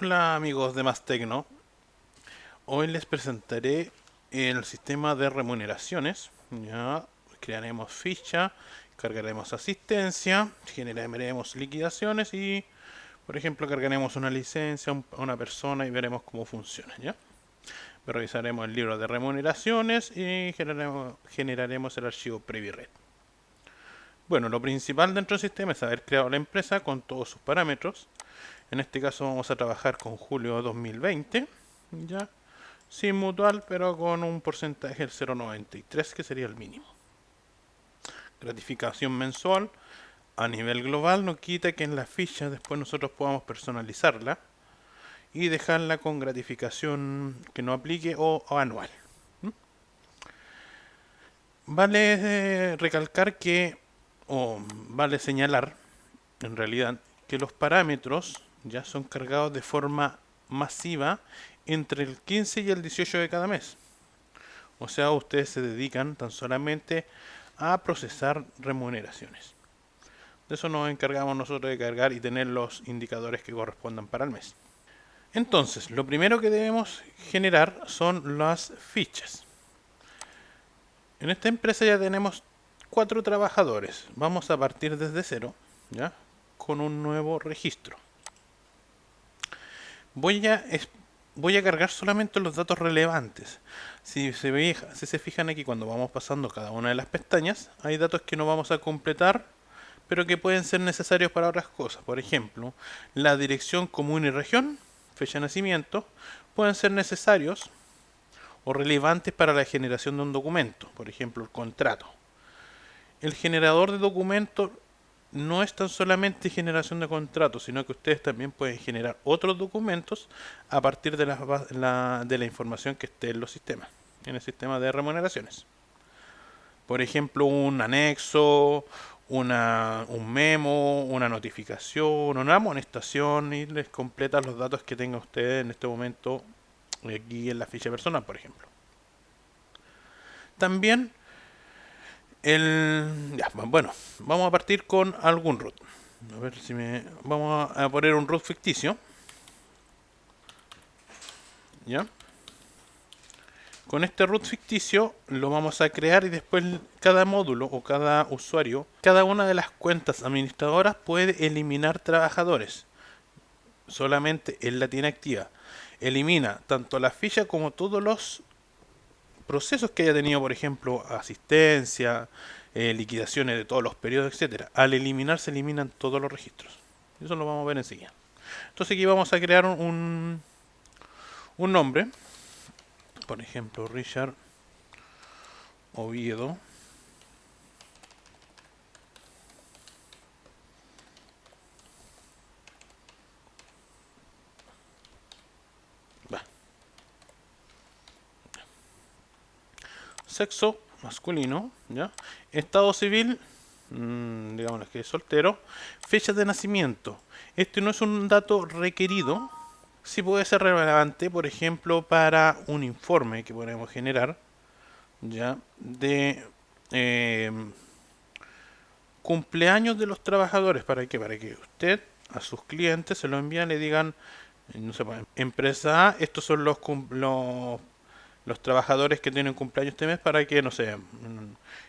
Hola amigos de Más Tecno, hoy les presentaré el sistema de remuneraciones. Ya crearemos ficha, cargaremos asistencia, generaremos liquidaciones y, por ejemplo, cargaremos una licencia a una persona y veremos cómo funciona. ¿Ya? Revisaremos el libro de remuneraciones y generaremos el archivo PreviRed. Bueno, lo principal dentro del sistema es haber creado la empresa con todos sus parámetros. En este caso vamos a trabajar con julio 2020, ya, sin mutual, pero con un porcentaje del 0,93, que sería el mínimo. Gratificación mensual a nivel global no quita que en la ficha después nosotros podamos personalizarla y dejarla con gratificación que no aplique o anual. Vale recalcar que, o vale señalar, en realidad, que los parámetros ya son cargados de forma masiva entre el 15 y el 18 de cada mes. O sea, ustedes se dedican tan solamente a procesar remuneraciones. De eso nos encargamos nosotros de cargar y tener los indicadores que correspondan para el mes. Entonces, lo primero que debemos generar son las fichas. En esta empresa ya tenemos 4 trabajadores. Vamos a partir desde cero, ¿ya? Con un nuevo registro. Voy a, voy a cargar solamente los datos relevantes. Si se fijan aquí cuando vamos pasando cada una de las pestañas, hay datos que no vamos a completar, pero que pueden ser necesarios para otras cosas. Por ejemplo, la dirección común y región, fecha de nacimiento, pueden ser necesarios o relevantes para la generación de un documento, por ejemplo, el contrato. El generador de documentos no es tan solamente generación de contratos, sino que ustedes también pueden generar otros documentos a partir de la información que esté en los sistemas, en el sistema de remuneraciones. Por ejemplo, un anexo, un memo, una notificación, una amonestación, y les completa los datos que tenga usted en este momento aquí en la ficha personal, por ejemplo. También bueno, vamos a partir con algún root. A ver si vamos a poner un root ficticio. ¿Ya? Con este root ficticio lo vamos a crear y después cada módulo o cada usuario, cada una de las cuentas administradoras puede eliminar trabajadores. Solamente él la tiene activa. Elimina tanto la ficha como todos los procesos que haya tenido, por ejemplo, asistencia, liquidaciones de todos los periodos, etcétera. Al eliminar se eliminan todos los registros. Eso lo vamos a ver enseguida. Entonces aquí vamos a crear un nombre. Por ejemplo, Richard Oviedo. Va. Sexo masculino, ¿ya? Estado civil, digamos que es soltero. Fecha de nacimiento. Este no es un dato requerido. Sí puede ser relevante, por ejemplo, para un informe que podemos generar, ya, de eh, cumpleaños de los trabajadores. ¿Para qué? Para que usted a sus clientes se lo envían y le digan, no sé, empresa A, estos son los trabajadores que tienen cumpleaños este mes, para que, no sé,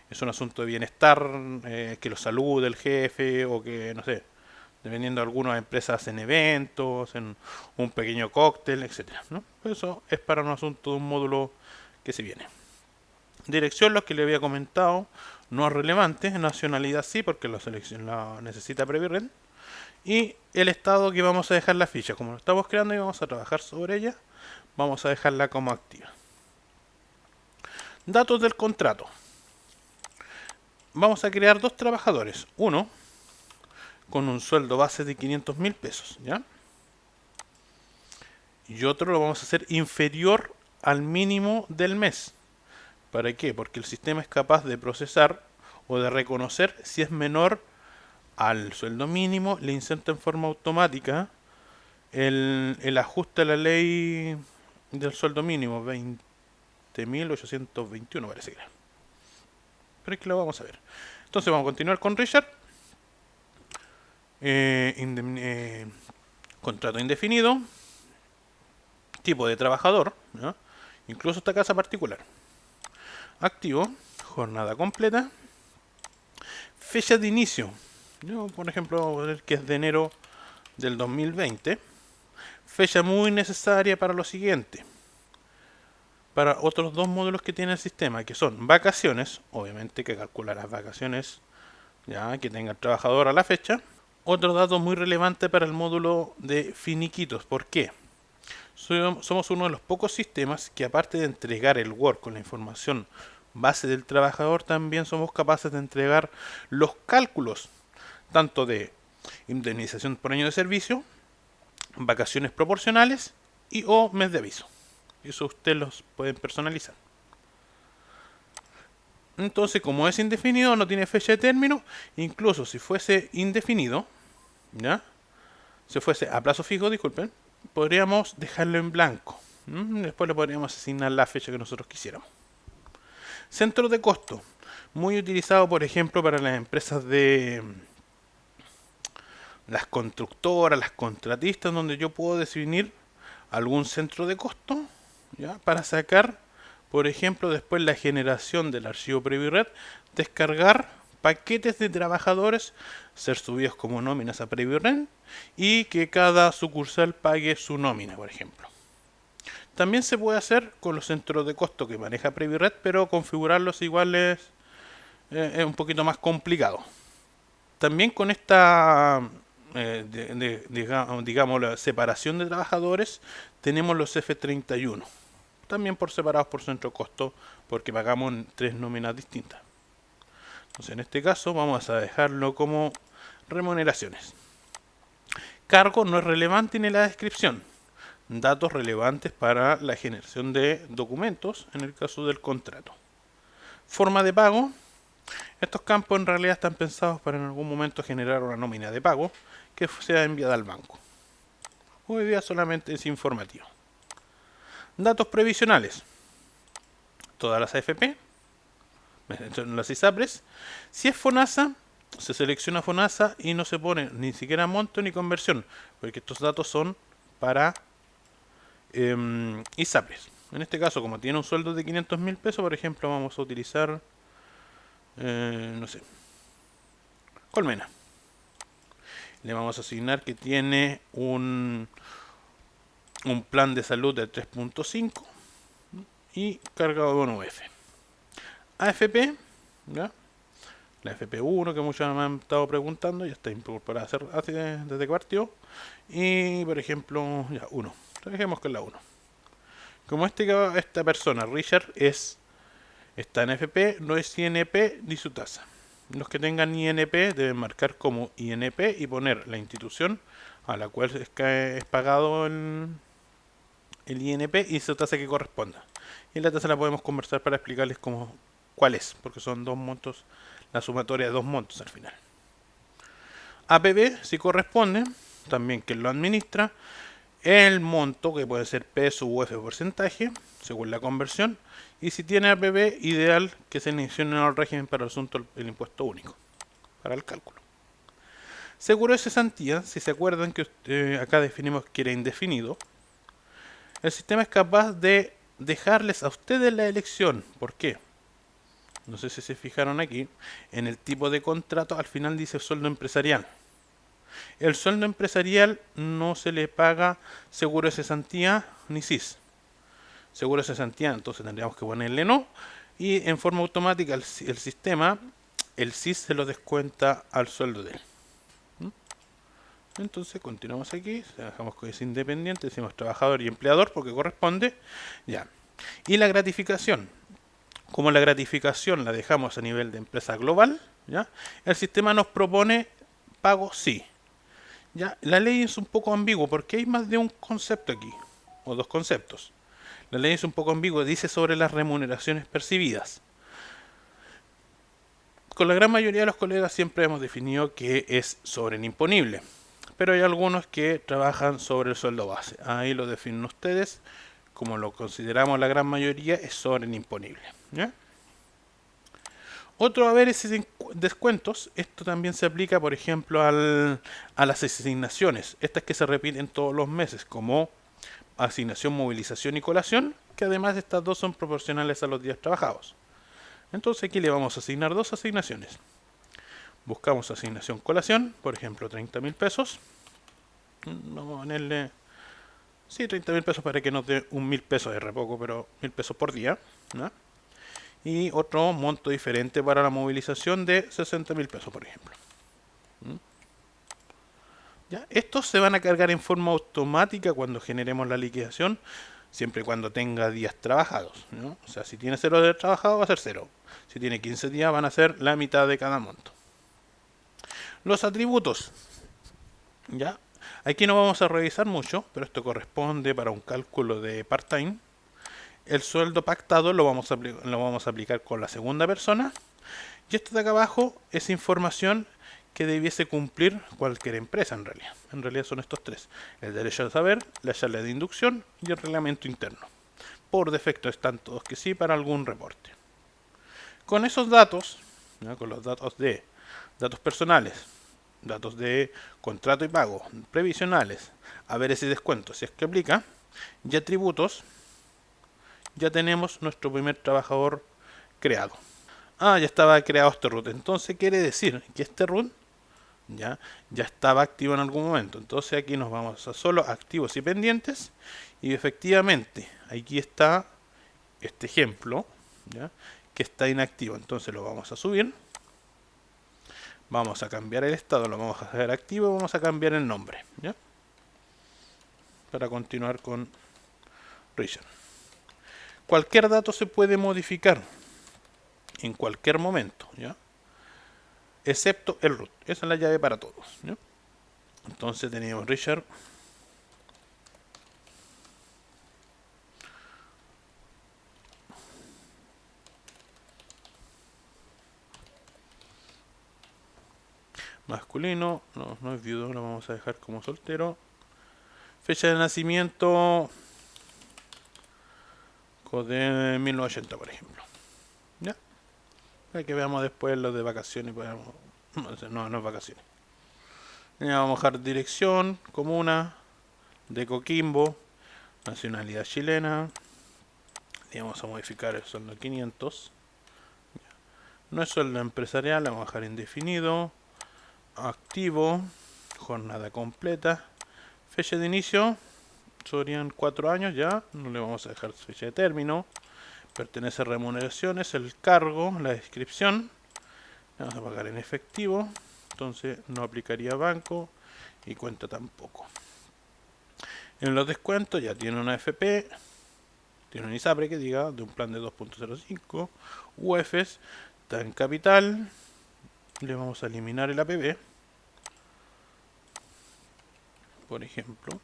es un asunto de bienestar, que los salude el jefe, o que, no sé, dependiendo de algunas empresas hacen eventos, en un pequeño cóctel, etcétera, ¿no? Eso es para un asunto de un módulo que se viene. Dirección, lo que le había comentado, no es relevante. Nacionalidad sí, porque la selección la necesita PreviRed. Y el estado que vamos a dejar la ficha, como lo estamos creando y vamos a trabajar sobre ella, vamos a dejarla como activa. Datos del contrato. Vamos a crear 2 trabajadores. Uno con un sueldo base de 500.000 pesos, ¿ya? Y otro lo vamos a hacer inferior al mínimo del mes. ¿Para qué? Porque el sistema es capaz de procesar o de reconocer si es menor al sueldo mínimo, le inserta en forma automática el ajuste a la ley del sueldo mínimo, 20.821 parece que era. Pero es que lo vamos a ver. Entonces vamos a continuar con Richard. Contrato indefinido. tipo de trabajador, ¿ya? Incluso esta casa particular. Activo, jornada completa, fecha de inicio. Yo, por ejemplo, que es de enero del 2020. Fecha muy necesaria para lo siguiente. Para otros dos módulos que tiene el sistema, que son vacaciones, obviamente que calcula las vacaciones ya que tenga el trabajador a la fecha. Otro dato muy relevante para el módulo de finiquitos. ¿Por qué? Somos uno de los pocos sistemas que, aparte de entregar el Word con la información base del trabajador, también somos capaces de entregar los cálculos tanto de indemnización por año de servicio, vacaciones proporcionales y o mes de aviso. Eso ustedes los pueden personalizar. Entonces, como es indefinido, no tiene fecha de término. Incluso si fuese indefinido, ¿ya? Si fuese a plazo fijo, disculpen, podríamos dejarlo en blanco. Después le podríamos asignar la fecha que nosotros quisiéramos. Centro de costo. Muy utilizado, por ejemplo, para las empresas de las constructoras, las contratistas, donde yo puedo definir algún centro de costo, ¿ya? Para sacar, por ejemplo, después la generación del archivo Previred, descargar paquetes de trabajadores, ser subidos como nóminas a Previred y que cada sucursal pague su nómina, por ejemplo. También se puede hacer con los centros de costo que maneja Previred, pero configurarlos igual es un poquito más complicado. También con esta digamos la separación de trabajadores tenemos los F31, también por separados por centro de costo, porque pagamos en 3 nóminas distintas. Entonces en este caso vamos a dejarlo como remuneraciones. Cargo no es relevante ni la descripción. Datos relevantes para la generación de documentos en el caso del contrato. Forma de pago. Estos campos en realidad están pensados para en algún momento generar una nómina de pago que sea enviada al banco. Hoy día solamente es informativo. Datos previsionales. Todas las AFP, las ISAPRES. Si es FONASA, se selecciona FONASA y no se pone ni siquiera monto ni conversión, porque estos datos son para ISAPRES. En este caso, como tiene un sueldo de 500.000 pesos, por ejemplo, vamos a utilizar, no sé, Colmena. Le vamos a asignar que tiene un plan de salud de 3.5 y cargado de bono UF. AFP, ¿ya? La FP1 que muchos me han estado preguntando, ya está incorporada desde que partió. Y por ejemplo, ya 1. Trabajemos con la 1. Como esta persona, Richard, está en FP, no es INP ni su tasa. Los que tengan INP deben marcar como INP y poner la institución a la cual es pagado el INP y su tasa que corresponda. Y la tasa la podemos conversar para explicarles cuál es, porque son dos montos, la sumatoria de dos montos al final. APB, si corresponde, también quien lo administra, el monto, que puede ser peso u F porcentaje, según la conversión, y si tiene APB, ideal que se inicie al régimen para el asunto del impuesto único, para el cálculo. Seguro de cesantía, si se acuerdan que acá definimos que era indefinido, el sistema es capaz de dejarles a ustedes la elección. ¿Por qué? No sé si se fijaron aquí, en el tipo de contrato al final dice sueldo empresarial. El sueldo empresarial no se le paga seguro de cesantía ni CIS. Seguro de cesantía, entonces tendríamos que ponerle no. Y en forma automática el sistema, el CIS se lo descuenta al sueldo de él. Entonces continuamos aquí, dejamos que es independiente, decimos trabajador y empleador porque corresponde. Ya. Y la gratificación. Como la gratificación la dejamos a nivel de empresa global, ¿ya? El sistema nos propone pago sí. ¿Ya? La ley es un poco ambigua porque hay más de un concepto aquí, o dos conceptos. La ley es un poco ambigua, dice sobre las remuneraciones percibidas. Con la gran mayoría de los colegas siempre hemos definido que es sobreimponible, pero hay algunos que trabajan sobre el sueldo base. Ahí lo definen ustedes. Como lo consideramos la gran mayoría, es sobreimponible. ¿Ya? Otro haber es descuentos. Esto también se aplica, por ejemplo, a las asignaciones. Estas que se repiten todos los meses, como asignación, movilización y colación, que además estas dos son proporcionales a los días trabajados. Entonces aquí le vamos a asignar dos asignaciones. Buscamos asignación colación, por ejemplo 30.000 pesos. Vamos a ponerle, sí, 30.000 pesos para que nos dé 1.000 pesos, es re poco, pero 1.000 pesos por día, ¿no? Y otro monto diferente para la movilización de 60.000 pesos, por ejemplo. ¿Ya? Estos se van a cargar en forma automática cuando generemos la liquidación, siempre y cuando tenga días trabajados, ¿no? O sea, si tiene 0 días trabajados va a ser 0. Si tiene 15 días van a ser la mitad de cada monto. Los atributos. ¿Ya? Aquí no vamos a revisar mucho, pero esto corresponde para un cálculo de part-time. El sueldo pactado lo vamos a aplicar con la segunda persona. Y esto de acá abajo es información que debiese cumplir cualquier empresa en realidad. En realidad son estos tres: el derecho al saber, la charla de inducción y el reglamento interno. Por defecto están todos que sí para algún reporte. Con esos datos, ¿no? Con los datos de datos personales, datos de contrato y pago, previsionales, haberes y descuentos si es que aplica, y atributos, ya tenemos nuestro primer trabajador creado. Ya estaba creado este root. Entonces quiere decir que este root ya estaba activo en algún momento. Entonces aquí nos vamos a solo activos y pendientes. Y efectivamente, aquí está este ejemplo, ¿ya? Que está inactivo. Entonces lo vamos a subir. Vamos a cambiar el estado, lo vamos a hacer activo y vamos a cambiar el nombre, ¿ya? Para continuar con Richard. Cualquier dato se puede modificar en cualquier momento, ¿ya? Excepto el root. Esa es la llave para todos, ¿ya? Entonces teníamos Richard masculino, no es viudo, lo vamos a dejar como soltero. Fecha de nacimiento de 1980, por ejemplo, ¿ya? Para que veamos después los de vacaciones. No es vacaciones. Ya vamos a dejar dirección, comuna de Coquimbo, nacionalidad chilena. Y vamos a modificar el sueldo 500. No es sueldo empresarial, le vamos a dejar indefinido. Activo, jornada completa. Fecha de inicio, serían 4 años ya, no le vamos a dejar fecha de término. Pertenece a remuneraciones, el cargo, la descripción. Le vamos a pagar en efectivo, entonces no aplicaría banco y cuenta tampoco. En los descuentos ya tiene una FP, tiene un ISAPRE que diga de un plan de 2.05, UEFs, está en capital. Le vamos a eliminar el APB, por ejemplo.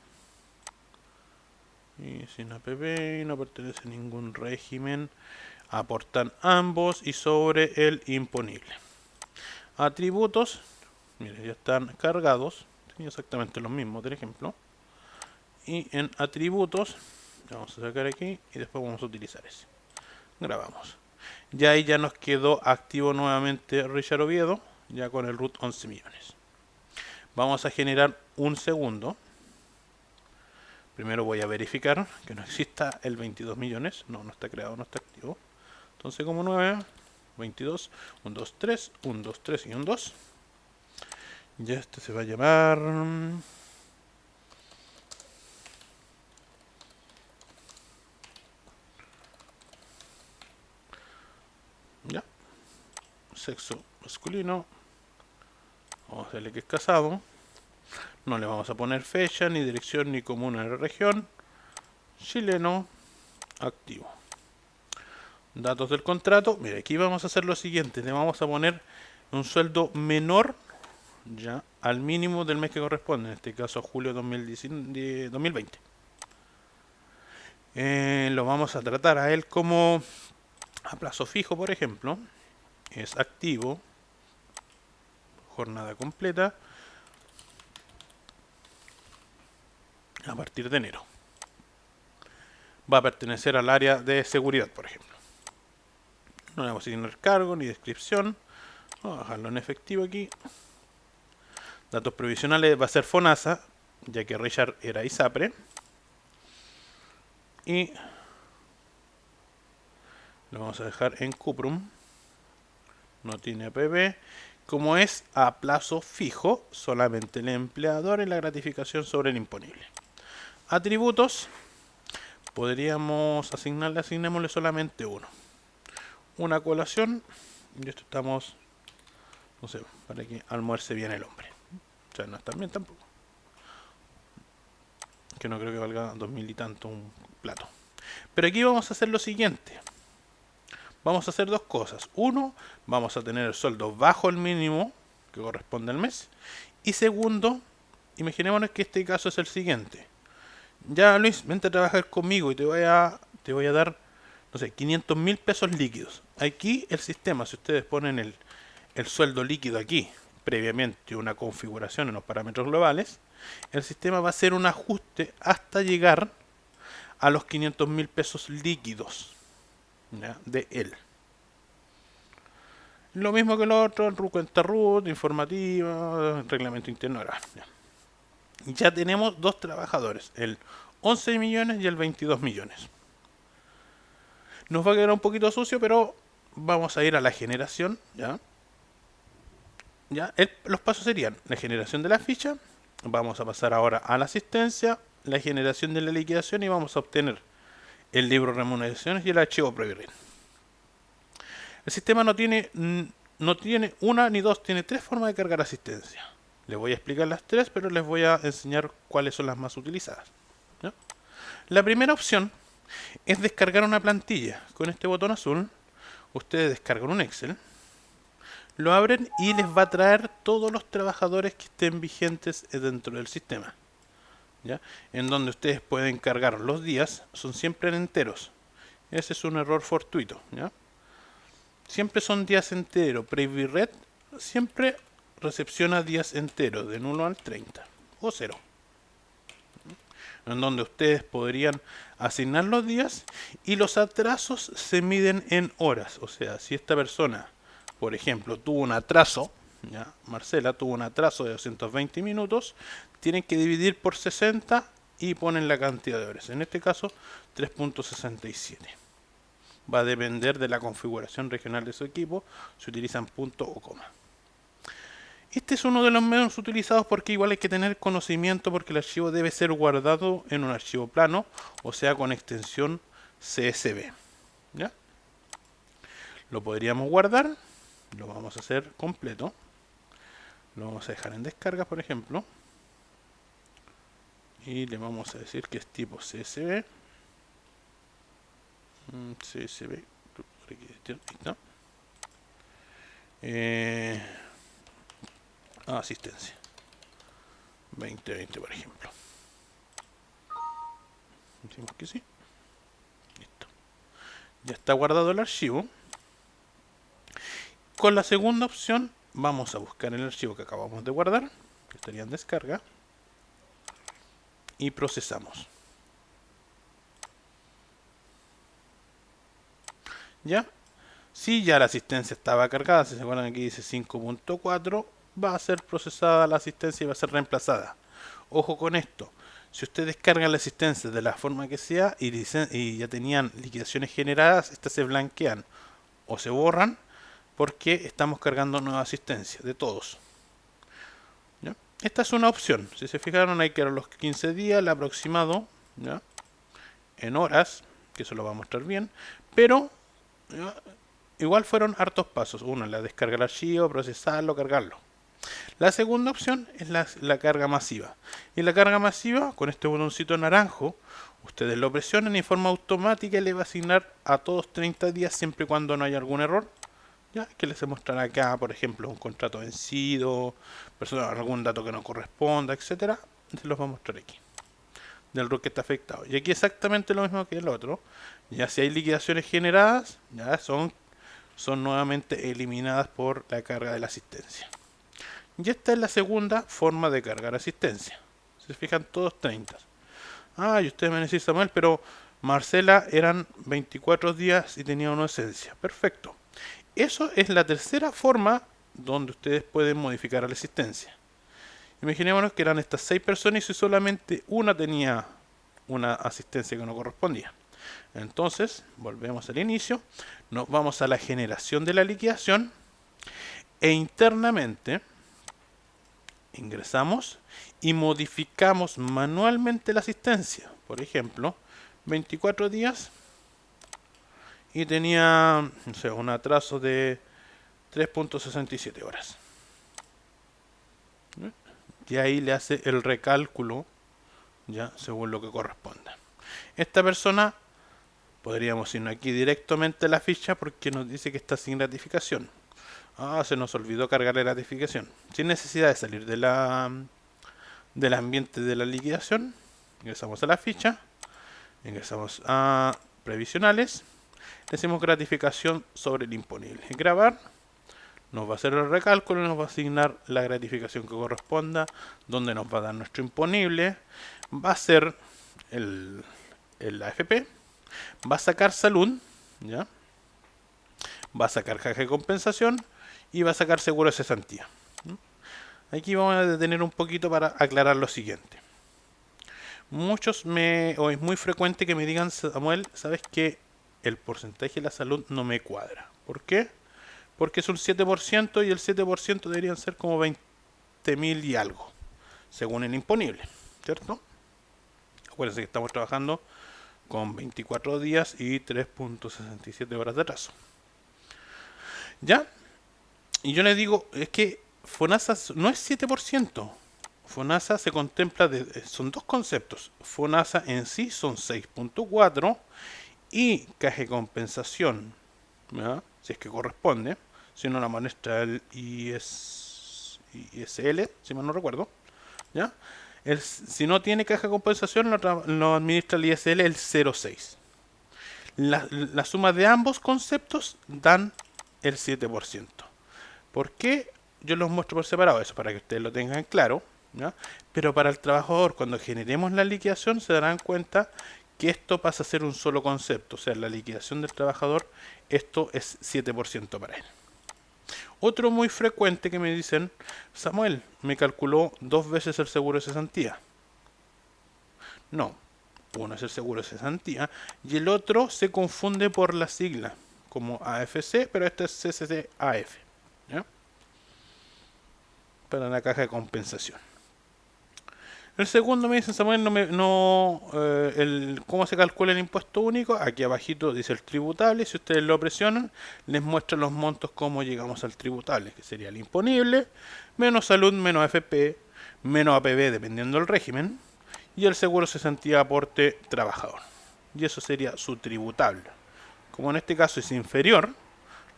Y sin APB, no pertenece a ningún régimen. Aportan ambos y sobre el imponible. Atributos, miren, ya están cargados. Tenía exactamente los mismos del ejemplo. Y en atributos, vamos a sacar aquí y después vamos a utilizar ese. Grabamos. Ya ahí ya nos quedó activo nuevamente Richard Oviedo, ya con el root 11 millones. Vamos a generar un segundo. Primero voy a verificar que no exista el 22 millones. No está creado, no está activo. Entonces como 9, 22, 1, 2, 3, 1, 2, 3 y 1, 2. Ya este se va a llamar... ya. Sexo masculino. Vamos a darle que es casado. No le vamos a poner fecha, ni dirección, ni comuna de la región. Chileno, activo. Datos del contrato. Mira, aquí vamos a hacer lo siguiente. Le vamos a poner un sueldo menor ya al mínimo del mes que corresponde. En este caso, julio 2020. Lo vamos a tratar a él como a plazo fijo, por ejemplo. Es activo. Jornada completa. A partir de enero. Va a pertenecer al área de seguridad, por ejemplo. No le vamos a asignar cargo ni descripción. Vamos a dejarlo en efectivo aquí. Datos provisionales va a ser FONASA, ya que Richard era ISAPRE. y lo vamos a dejar en Cuprum. No tiene APB. Como es a plazo fijo, solamente el empleador y la gratificación sobre el imponible. Atributos, podríamos asignémosle solamente uno. Una colación, y esto estamos, no sé, para que almuerce bien el hombre. O sea, no está bien tampoco. Que no creo que valga 2000 y tanto un plato. Pero aquí vamos a hacer lo siguiente. Vamos a hacer dos cosas. Uno, vamos a tener el sueldo bajo el mínimo que corresponde al mes. Y segundo, imaginémonos que este caso es el siguiente. Ya, Luis, vente a trabajar conmigo y te voy a dar, no sé, 500.000 pesos líquidos. Aquí el sistema, si ustedes ponen el sueldo líquido aquí, previamente una configuración en los parámetros globales, el sistema va a hacer un ajuste hasta llegar a los 500.000 pesos líquidos, ¿ya?, de él. Lo mismo que lo otro, cuenta RUT, informativa, reglamento interno. Ya tenemos dos trabajadores, el 11 millones y el 22 millones. Nos va a quedar un poquito sucio, pero vamos a ir a la generación. Los pasos serían la generación de la ficha, vamos a pasar ahora a la asistencia, la generación de la liquidación y vamos a obtener el libro de remuneraciones y el archivo Previrrin. El sistema no tiene una ni dos, tiene tres formas de cargar asistencia. Les voy a explicar las tres, pero les voy a enseñar cuáles son las más utilizadas. ¿Ya? La primera opción es descargar una plantilla. Con este botón azul, ustedes descargan un Excel, lo abren y les va a traer todos los trabajadores que estén vigentes dentro del sistema. ¿Ya? En donde ustedes pueden cargar los días, son siempre en enteros. Ese es un error fortuito. ¿Ya? Siempre son días enteros. Previrret siempre recepciona días enteros, del 1 al 30 o 0. En donde ustedes podrían asignar los días y los atrasos se miden en horas. O sea, si esta persona, por ejemplo, tuvo un atraso, ¿ya? Marcela tuvo un atraso de 220 minutos, tienen que dividir por 60 y ponen la cantidad de horas. En este caso, 3.67. Va a depender de la configuración regional de su equipo, si utilizan punto o coma. Este es uno de los menos utilizados porque igual hay que tener conocimiento porque el archivo debe ser guardado en un archivo plano, o sea con extensión CSV. ¿Ya? Lo podríamos guardar, lo vamos a hacer completo, lo vamos a dejar en descarga por ejemplo, y le vamos a decir que es tipo CSV. CSV, asistencia 2020 por ejemplo. Decimos que sí. Listo. Ya está guardado el archivo. Con la segunda opción vamos a buscar el archivo que acabamos de guardar, que estaría en descarga, y procesamos. ¿Ya? Si ya la asistencia estaba cargada, si se acuerdan aquí dice 5.4, va a ser procesada la asistencia y va a ser reemplazada. Ojo con esto, si ustedes cargan la asistencia de la forma que sea y ya tenían liquidaciones generadas, estas se blanquean o se borran porque estamos cargando nueva asistencia de todos. ¿Ya? Esta es una opción, si se fijaron hay que dar los 15 días, el aproximado, ¿ya?, en horas, que eso lo va a mostrar bien, pero igual fueron hartos pasos. Uno, la descarga del archivo, procesarlo, cargarlo. La segunda opción es la carga masiva. Y la carga masiva, con este botoncito naranjo, ustedes lo presionan y en forma automática le va a asignar a todos 30 días siempre y cuando no haya algún error. ¿Ya? Que les mostrará acá, por ejemplo, un contrato vencido, algún dato que no corresponda, etcétera. Se los va a mostrar aquí, del RUT que está afectado. Y aquí exactamente lo mismo que el otro. Ya si hay liquidaciones generadas, ya son nuevamente eliminadas por la carga de la asistencia. Y esta es la segunda forma de cargar asistencia. Si se fijan, todos 30. Y ustedes me decían, Samuel, pero Marcela eran 24 días y tenía una ausencia. Perfecto. Eso es la tercera forma donde ustedes pueden modificar la asistencia. Imaginémonos que eran estas 6 personas y solamente una tenía una asistencia que no correspondía. Entonces, volvemos al inicio, nos vamos a la generación de la liquidación e internamente ingresamos y modificamos manualmente la asistencia. Por ejemplo, 24 días y tenía, no sé, un atraso de 3.67 horas. Y ahí le hace el recálculo, ya según lo que corresponda. Esta persona, podríamos irnos aquí directamente a la ficha porque nos dice que está sin gratificación. Se nos olvidó cargar la gratificación. Sin necesidad de salir de del ambiente de la liquidación, ingresamos a la ficha, ingresamos a previsionales, le decimos gratificación sobre el imponible. Grabar, nos va a hacer el recálculo y nos va a asignar la gratificación que corresponda, donde nos va a dar nuestro imponible, va a ser el AFP, va a sacar salud, ¿ya? Va a sacar caja de compensación y va a sacar seguro de cesantía. Aquí vamos a detener un poquito para aclarar lo siguiente. O es muy frecuente que me digan, Samuel, ¿sabes que el porcentaje de la salud no me cuadra? ¿Por qué? Porque es un 7% y el 7% deberían ser como 20.000 y algo, según el imponible, ¿cierto? Acuérdense que estamos trabajando con 24 días y 3.67 horas de atraso. ¿Ya? Y yo les digo, es que FONASA no es 7%. FONASA se contempla, son dos conceptos. FONASA en sí son 6.4 y caja de compensación, ¿ya? Si es que corresponde, si no la maneja el ISL, si mal no recuerdo, ¿ya? Si no tiene caja de compensación, lo administra el ISL el 0.6. La suma de ambos conceptos dan el 7%. ¿Por qué? Yo los muestro por separado, eso para que ustedes lo tengan claro, ¿ya? Pero para el trabajador, cuando generemos la liquidación, se darán cuenta que esto pasa a ser un solo concepto. O sea, la liquidación del trabajador, esto es 7% para él. Otro muy frecuente que me dicen, Samuel, me calculó 2 veces el seguro de cesantía. No, uno es el seguro de cesantía y el otro se confunde por la sigla, como AFC, pero este es CCCAF, ¿ya? Para la caja de compensación. El segundo me dice, Samuel, ¿cómo se calcula el impuesto único? Aquí abajito dice el tributable. Si ustedes lo presionan, les muestra los montos cómo llegamos al tributable, que sería el imponible, menos salud, menos AFP, menos APB, dependiendo del régimen, y el seguro cesantía aporte trabajador. Y eso sería su tributable. Como en este caso es inferior,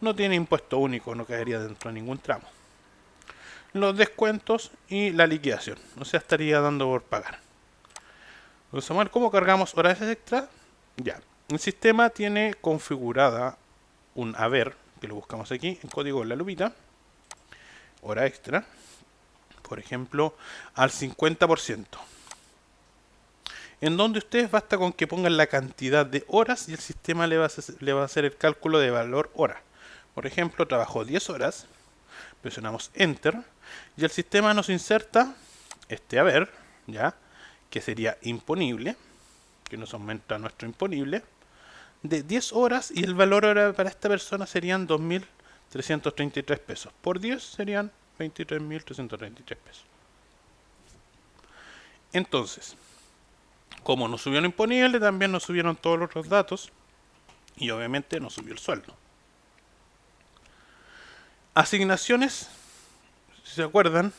no tiene impuesto único, no caería dentro de ningún tramo. Los descuentos y la liquidación, o sea, estaría dando por pagar. Entonces, Samuel, ¿cómo cargamos horas extra? Ya, el sistema tiene configurada un haber, que lo buscamos aquí en código de la lupita, hora extra, por ejemplo, al 50%. En donde ustedes basta con que pongan la cantidad de horas y el sistema le va a hacer el cálculo de valor hora. Por ejemplo, trabajó 10 horas, presionamos Enter y el sistema nos inserta este haber, ¿ya? Que sería imponible, que nos aumenta nuestro imponible, de 10 horas y el valor hora para esta persona serían 2.333 pesos. Por 10 serían 23.333 pesos. Entonces, como nos subió el imponible, también nos subieron todos los otros datos y obviamente nos subió el sueldo. Asignaciones, si se acuerdan,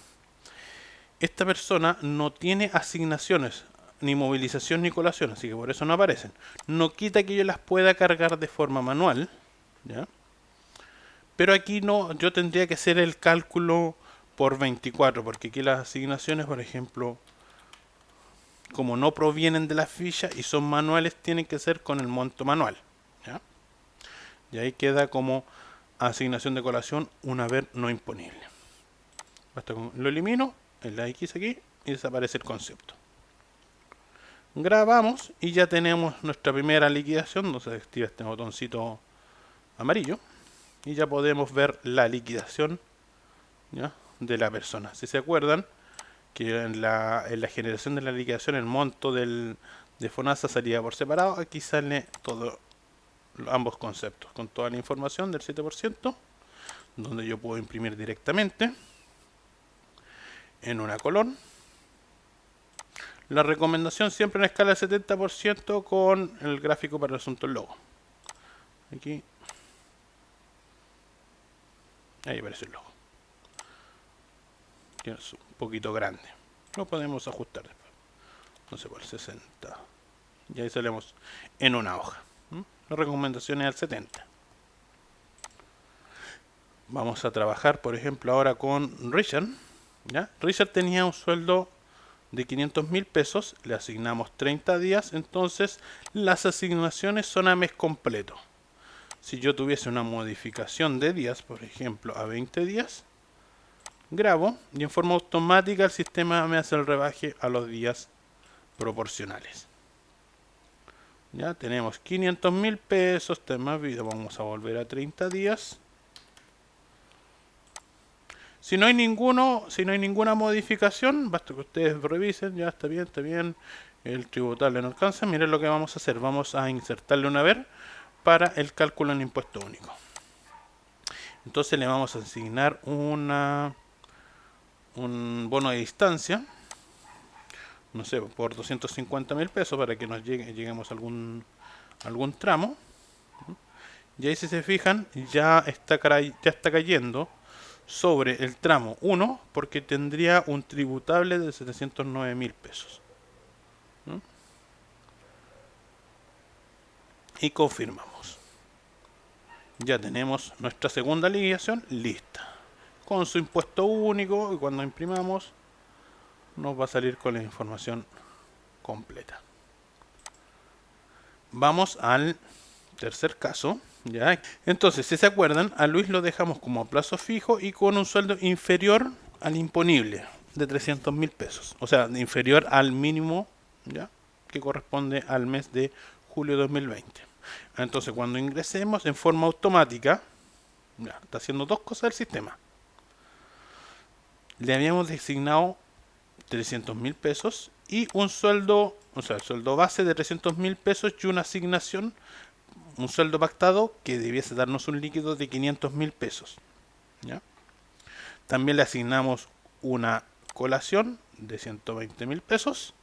esta persona no tiene asignaciones, ni movilización ni colación, así que por eso no aparecen. No quita que yo las pueda cargar de forma manual, ¿ya? Pero aquí no, yo tendría que hacer el cálculo por 24, porque aquí las asignaciones, por ejemplo, como no provienen de la ficha y son manuales, tienen que ser con el monto manual, ¿ya? Y ahí queda como asignación de colación un haber no imponible. Basta con, lo elimino, en la X aquí, y desaparece el concepto. Grabamos y ya tenemos nuestra primera liquidación, donde se activa este botoncito amarillo y ya podemos ver la liquidación, ¿ya? De la persona. Si se acuerdan que en la generación de la liquidación el monto del de FONASA salía por separado. Aquí sale todo, ambos conceptos, con toda la información del 7%, donde yo puedo imprimir directamente en una colón. La recomendación siempre en escala del 70% con el gráfico para el asunto del logo. Aquí, ahí aparece el logo. Es un poquito grande. Lo podemos ajustar después. No sé, por el 60. Y ahí salimos en una hoja. La recomendación es al 70. Vamos a trabajar, por ejemplo, ahora con Richard. ¿Ya? Richard tenía un sueldo de 500.000 pesos, le asignamos 30 días, entonces las asignaciones son a mes completo. Si yo tuviese una modificación de días, por ejemplo, a 20 días, grabo y en forma automática el sistema me hace el rebaje a los días proporcionales. Ya tenemos 500.000 pesos, tema vida, vamos a volver a 30 días. Si no hay ninguna modificación, basta que ustedes revisen, ya está bien, el tributario no alcanza. Miren lo que vamos a hacer, vamos a insertarle una VER para el cálculo en impuesto único. Entonces le vamos a asignar un bono de distancia, no sé, por 250.000 pesos para que nos lleguemos a algún tramo. Y ahí, si se fijan, ya está cayendo sobre el tramo 1 porque tendría un tributable de 709.000 pesos. ¿No? Y confirmamos. Ya tenemos nuestra segunda liquidación lista, con su impuesto único, y cuando imprimamos nos va a salir con la información completa. Vamos al tercer caso. ¿Ya? Entonces, si se acuerdan, a Luis lo dejamos como a plazo fijo y con un sueldo inferior al imponible de 300.000 pesos. O sea, inferior al mínimo, ¿ya?, que corresponde al mes de julio de 2020. Entonces, cuando ingresemos en forma automática, ya, está haciendo dos cosas el sistema. Le habíamos designado 300.000 pesos y un sueldo, o sea, el sueldo base de 300.000 pesos y una asignación, un sueldo pactado que debiese darnos un líquido de 500.000 pesos. ¿Ya? También le asignamos una colación de 120.000 pesos.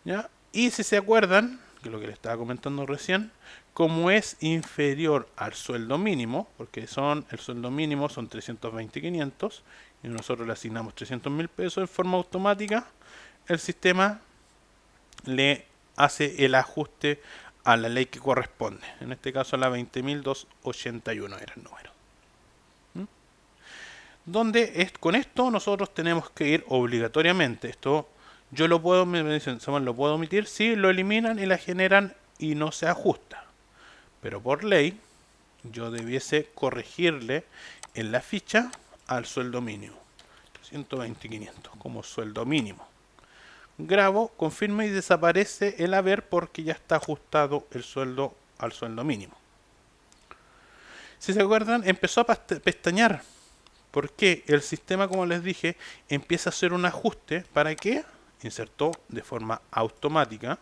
¿Ya? Y si se acuerdan, que lo que les estaba comentando recién, como es inferior al sueldo mínimo, porque el sueldo mínimo son 320.500 y nosotros le asignamos 300.000 pesos en forma automática, el sistema le hace el ajuste a la ley que corresponde. En este caso a la 20.281 era el número. Donde con esto nosotros tenemos que ir obligatoriamente. Esto yo lo puedo, me dicen, Samuel, ¿lo puedo omitir? Sí, lo eliminan y la generan y no se ajusta. Pero por ley yo debiese corregirle en la ficha al sueldo mínimo. 120.500 como sueldo mínimo. Grabo, confirmo y desaparece el haber porque ya está ajustado el sueldo al sueldo mínimo. Si se acuerdan, empezó a pestañear porque el sistema, como les dije, empieza a hacer un ajuste. ¿Para qué? Insertó de forma automática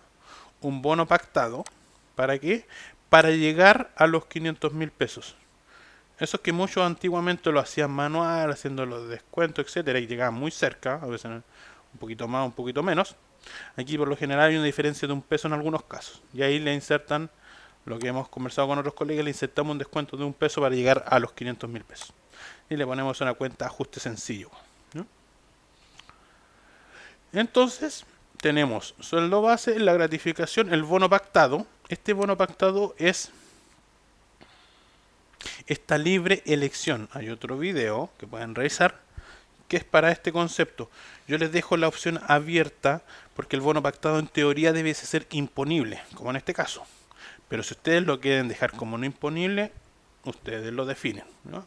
un bono pactado. ¿Para qué? Para llegar a los 500.000 pesos. Eso es que muchos antiguamente lo hacían manual, haciendo los descuentos, etcétera, y llegaban muy cerca, a veces un poquito más, un poquito menos. Aquí por lo general hay una diferencia de un peso en algunos casos. Y ahí le insertan, lo que hemos conversado con otros colegas, le insertamos un descuento de un peso para llegar a los 500.000 pesos. Y le ponemos una cuenta de ajuste sencillo. ¿No? Entonces, tenemos sueldo base, la gratificación, el bono pactado. Este bono pactado es esta libre elección. Hay otro video que pueden revisar que es para este concepto. Yo les dejo la opción abierta porque el bono pactado en teoría debiese ser imponible, como en este caso. Pero si ustedes lo quieren dejar como no imponible, ustedes lo definen, ¿no?,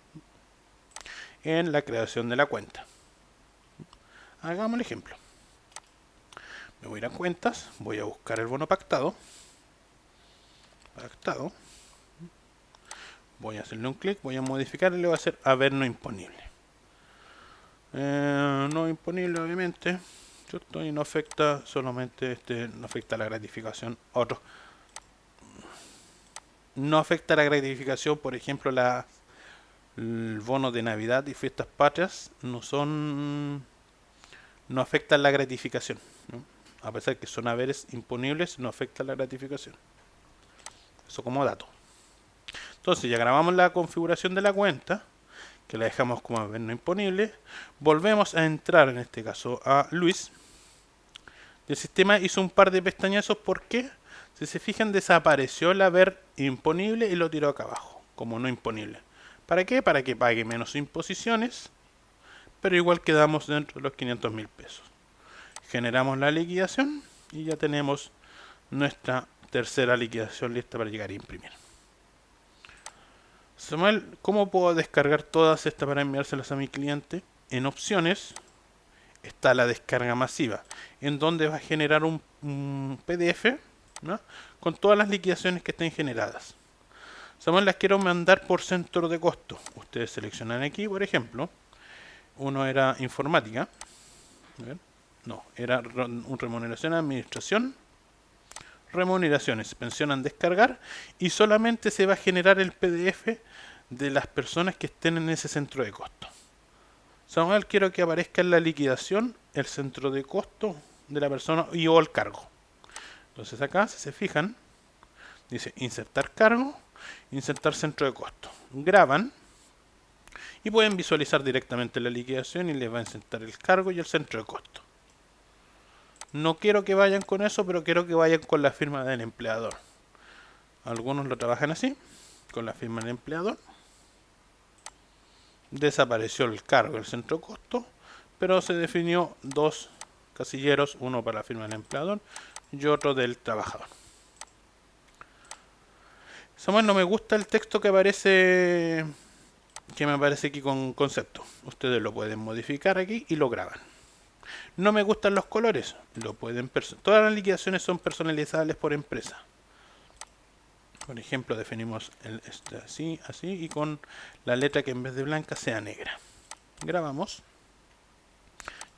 en la creación de la cuenta. Hagamos el ejemplo. Me voy a ir a cuentas, voy a buscar el bono pactado. Voy a hacerle un clic, voy a modificar y le voy a hacer haber no imponible. No imponible, obviamente, ¿cierto? Y no afecta solamente no afecta la gratificación. Otro. No afecta la gratificación, por ejemplo, el bono de Navidad y fiestas patrias no afectan la gratificación, ¿no? A pesar que son haberes imponibles, no afecta la gratificación. Eso como dato. Entonces ya grabamos la configuración de la cuenta, que la dejamos como haber no imponible. Volvemos a entrar, en este caso, a Luis. El sistema hizo un par de pestañazos porque, si se fijan, desapareció el haber imponible y lo tiró acá abajo, como no imponible. ¿Para qué? Para que pague menos imposiciones, pero igual quedamos dentro de los 500.000 pesos. Generamos la liquidación y ya tenemos nuestra tercera liquidación lista para llegar a imprimir. Samuel, ¿cómo puedo descargar todas estas para enviárselas a mi cliente? En opciones está la descarga masiva, en donde va a generar un PDF, ¿no?, con todas las liquidaciones que estén generadas. Samuel, las quiero mandar por centro de costo. Ustedes seleccionan aquí, por ejemplo, uno era informática, no, era remuneración, administración, remuneraciones, pensión a descargar, y solamente se va a generar el PDF de las personas que estén en ese centro de costo. Samuel, quiero que aparezca en la liquidación el centro de costo de la persona y o el cargo. Entonces acá, si se fijan, dice insertar cargo, insertar centro de costo. Graban y pueden visualizar directamente la liquidación y les va a insertar el cargo y el centro de costo. No quiero que vayan con eso, pero quiero que vayan con la firma del empleador. Algunos lo trabajan así, con la firma del empleador. Desapareció el cargo y el centro de costo, pero se definió dos casilleros, uno para la firma del empleador y otro del trabajador. Samuel, no me gusta el texto que me aparece aquí con concepto. Ustedes lo pueden modificar aquí y lo graban. No me gustan los colores. Todas las liquidaciones son personalizables por empresa. Por ejemplo, definimos así, así, y con la letra que en vez de blanca sea negra. Grabamos.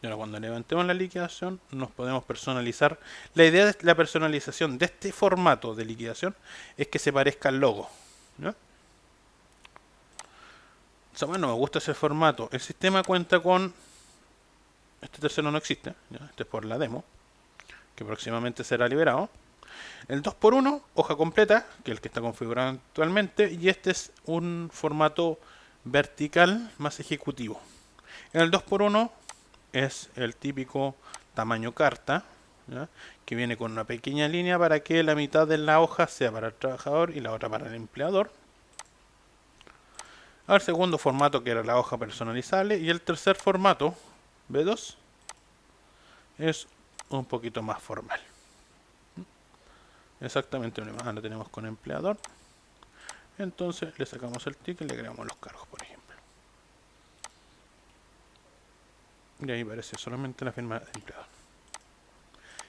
Y ahora cuando levantemos la liquidación nos podemos personalizar. La idea de la personalización de este formato de liquidación es que se parezca al logo, ¿no? Bueno, me gusta ese formato. El sistema cuenta con... Este tercero no existe, ¿ya? Este es por la demo, que próximamente será liberado. El 2x1, hoja completa, que es el que está configurado actualmente, y este es un formato vertical más ejecutivo. El 2x1 es el típico tamaño carta, ¿ya?, que viene con una pequeña línea para que la mitad de la hoja sea para el trabajador y la otra para el empleador. El segundo formato, que era la hoja personalizable, y el tercer formato, B2, es un poquito más formal. Exactamente lo mismo. Ahora tenemos con empleador. Entonces le sacamos el ticket y le agregamos los cargos, por ejemplo. Y ahí aparece solamente la firma del empleador.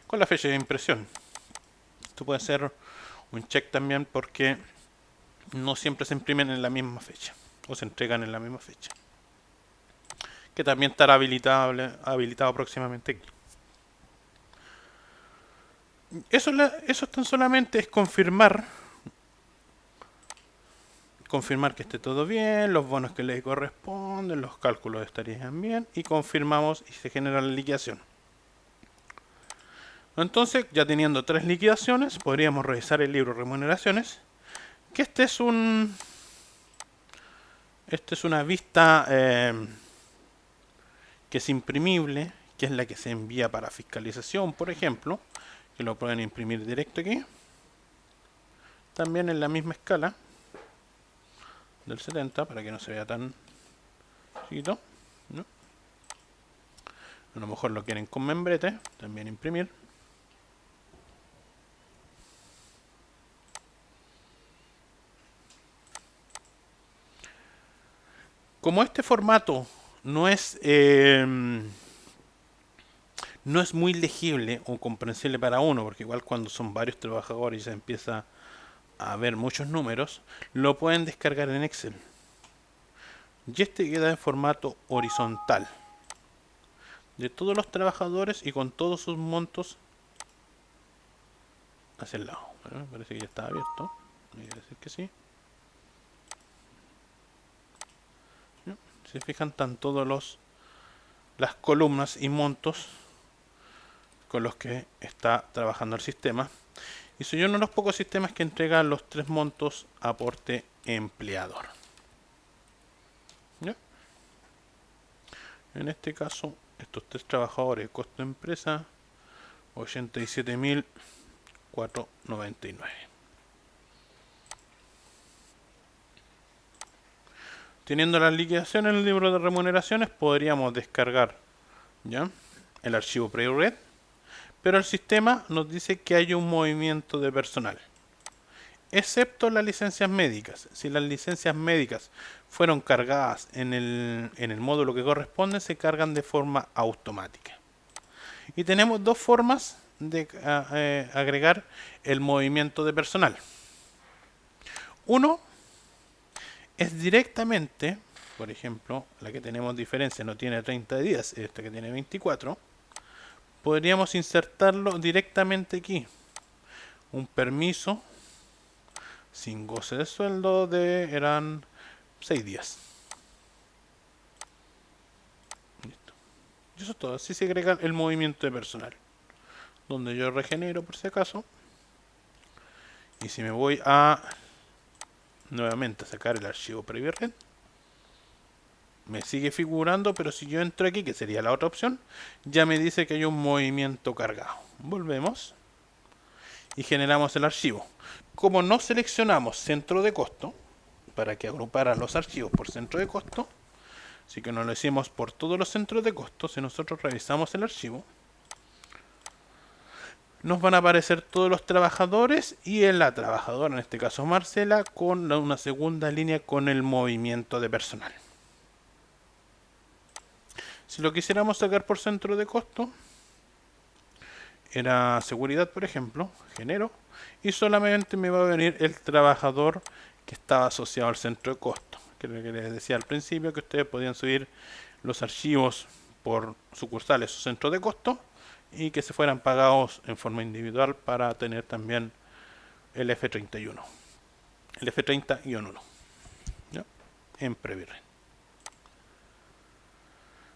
Con la fecha de impresión. Esto puede ser un check también porque no siempre se imprimen en la misma fecha o se entregan en la misma fecha. Que también estará habilitado próximamente aquí. Eso tan solamente es confirmar que esté todo bien, los bonos que le corresponden, los cálculos estarían bien, y confirmamos y se genera la liquidación. Entonces, ya teniendo 3 liquidaciones, podríamos revisar el libro remuneraciones, que este es una vista que es imprimible, que es la que se envía para fiscalización, por ejemplo, que lo pueden imprimir directo aquí. También en la misma escala del 70, para que no se vea tan chiquito, ¿no? A lo mejor lo quieren con membrete, también imprimir. Como este formato no es muy legible o comprensible para uno, porque igual cuando son varios trabajadores y se empieza a ver muchos números, lo pueden descargar en Excel. Y este queda en formato horizontal. de todos los trabajadores y con todos sus montos hacia el lado. Bueno, parece que ya está abierto. Me quiere decir que sí. ¿No? Si se fijan, están todos las columnas y montos con los que está trabajando el sistema. Y soy uno de los pocos sistemas que entrega los 3 montos aporte empleador. ¿Ya? En este caso, estos 3 trabajadores, costo de empresa, 87.499. Teniendo la liquidación en el libro de remuneraciones, podríamos descargar, ¿ya?, el archivo pre-read, pero el sistema nos dice que hay un movimiento de personal, excepto las licencias médicas. Si las licencias médicas fueron cargadas en el módulo que corresponde, se cargan de forma automática. Y tenemos 2 formas de agregar el movimiento de personal. Uno es directamente, por ejemplo, la que tenemos diferencia no tiene 30 días, esta que tiene 24, podríamos insertarlo directamente aquí. Un permiso sin goce de sueldo eran 6 días. Listo. Y eso es todo. Así se agrega el movimiento de personal. Donde yo regenero por si acaso. Y si me voy a nuevamente a sacar el archivo previo red, me sigue figurando, pero si yo entro aquí, que sería la otra opción, ya me dice que hay un movimiento cargado. Volvemos y generamos el archivo. Como no seleccionamos centro de costo, para que agrupara los archivos por centro de costo, así que no lo hicimos por todos los centros de costo, si nosotros revisamos el archivo, nos van a aparecer todos los trabajadores y en la trabajadora, en este caso Marcela, con una segunda línea con el movimiento de personal. Si lo quisiéramos sacar por centro de costo, era seguridad, por ejemplo, genero, y solamente me va a venir el trabajador que estaba asociado al centro de costo. Que les decía al principio que ustedes podían subir los archivos por sucursales o centros de costo y que se fueran pagados en forma individual para tener también el F31, el F30-1, ¿ya?, en Previrren.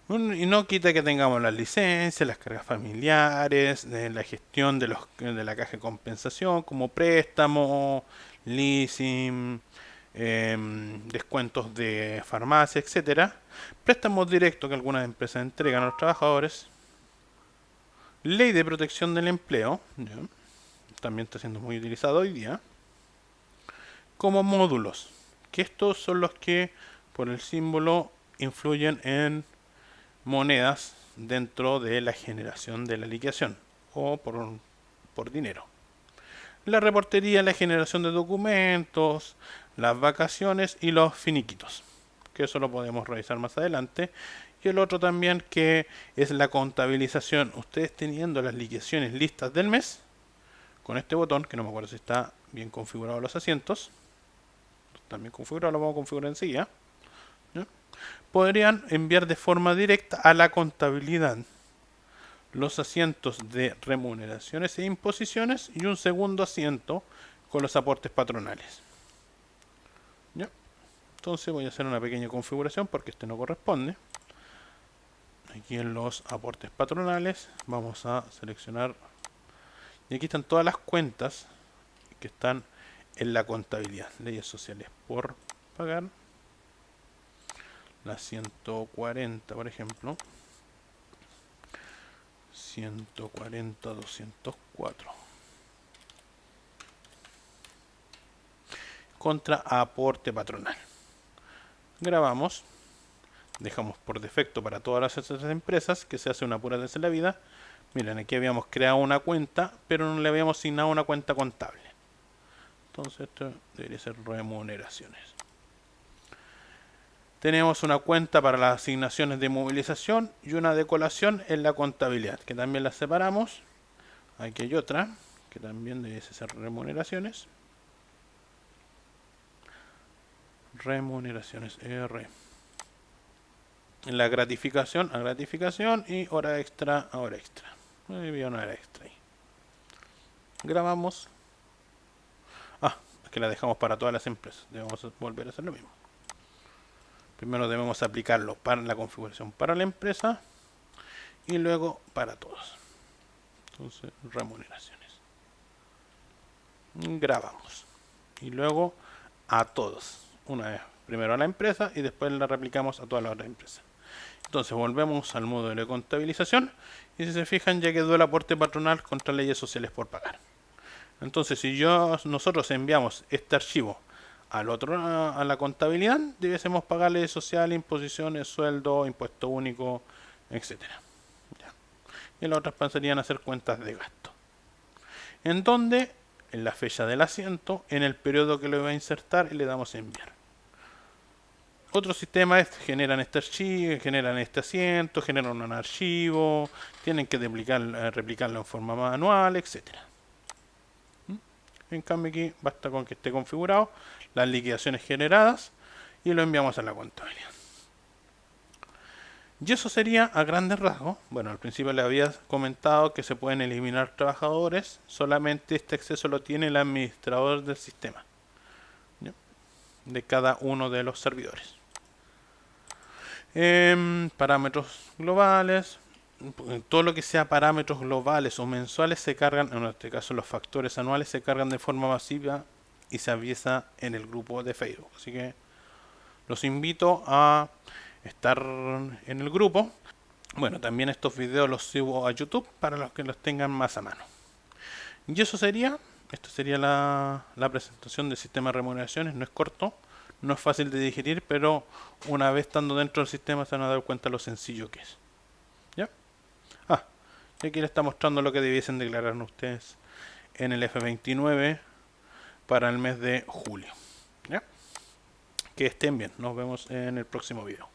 Y no quita que tengamos las licencias, las cargas familiares, la gestión de la caja de compensación, como préstamo, leasing, descuentos de farmacia, etcétera, préstamos directos que algunas empresas entregan a los trabajadores, ley de protección del empleo, ¿ya?, también está siendo muy utilizado hoy día, como módulos, que estos son los que por el símbolo influyen en monedas dentro de la generación de la liquidación o por dinero. La reportería, la generación de documentos, las vacaciones y los finiquitos, que eso lo podemos revisar más adelante. Y el otro también, que es la contabilización. Ustedes teniendo las liquidaciones listas del mes, con este botón, que no me acuerdo si está bien configurado los asientos, también configurado, lo vamos a configurar enseguida, ¿ya?, podrían enviar de forma directa a la contabilidad los asientos de remuneraciones e imposiciones y un segundo asiento con los aportes patronales. ¿Ya? Entonces voy a hacer una pequeña configuración porque este no corresponde. Aquí en los aportes patronales vamos a seleccionar, y aquí están todas las cuentas que están en la contabilidad. Leyes sociales por pagar, la 140 por ejemplo, 140-204 contra aporte patronal. Grabamos, dejamos por defecto para todas las empresas que se hace una pura vez en la vida. Miren, aquí habíamos creado una cuenta, pero no le habíamos asignado una cuenta contable. Entonces esto debería ser remuneraciones. Tenemos una cuenta para las asignaciones de movilización y una de colación en la contabilidad, que también las separamos. Aquí hay otra, que también debe ser remuneraciones. Remuneraciones, R. la gratificación a gratificación y hora extra a hora extra. Había una hora extra ahí. Grabamos. Ah, es que la dejamos para todas las empresas. Debemos volver a hacer lo mismo. Primero debemos aplicarlo para la configuración para la empresa y luego para todos. Entonces, remuneraciones. Grabamos. Y luego a todos. Una vez. Primero a la empresa y después la replicamos a todas las otras empresas. Entonces volvemos al módulo de contabilización y si se fijan ya quedó el aporte patronal contra leyes sociales por pagar. Entonces si nosotros enviamos este archivo al otro, a la contabilidad, debiésemos pagar leyes sociales, imposiciones, sueldo, impuesto único, etcétera. Y las otras pasarían a ser cuentas de gasto. En donde, en la fecha del asiento, en el periodo que lo va a insertar, le damos a enviar. Otro sistema es generan este archivo, generan este asiento, generan un archivo, tienen que replicarlo en forma manual, etcétera. En cambio aquí basta con que esté configurado, las liquidaciones generadas y lo enviamos a la contabilidad. Y eso sería a grandes rasgos. Bueno, al principio le había comentado que se pueden eliminar trabajadores, solamente este acceso lo tiene el administrador del sistema, ¿ya? De cada uno de los servidores. Parámetros globales, todo lo que sea parámetros globales o mensuales se cargan, en este caso los factores anuales se cargan de forma masiva y se avisa en el grupo de Facebook. Así que los invito a estar en el grupo. Bueno, también estos videos los subo a YouTube para los que los tengan más a mano. Y eso sería, esto sería la presentación del sistema de remuneraciones. No es corto, no es fácil de digerir, pero una vez estando dentro del sistema se van a dar cuenta lo sencillo que es. ¿Ya? Y aquí les está mostrando lo que debiesen declarar ustedes en el F29 para el mes de julio. ¿Ya? Que estén bien, nos vemos en el próximo video.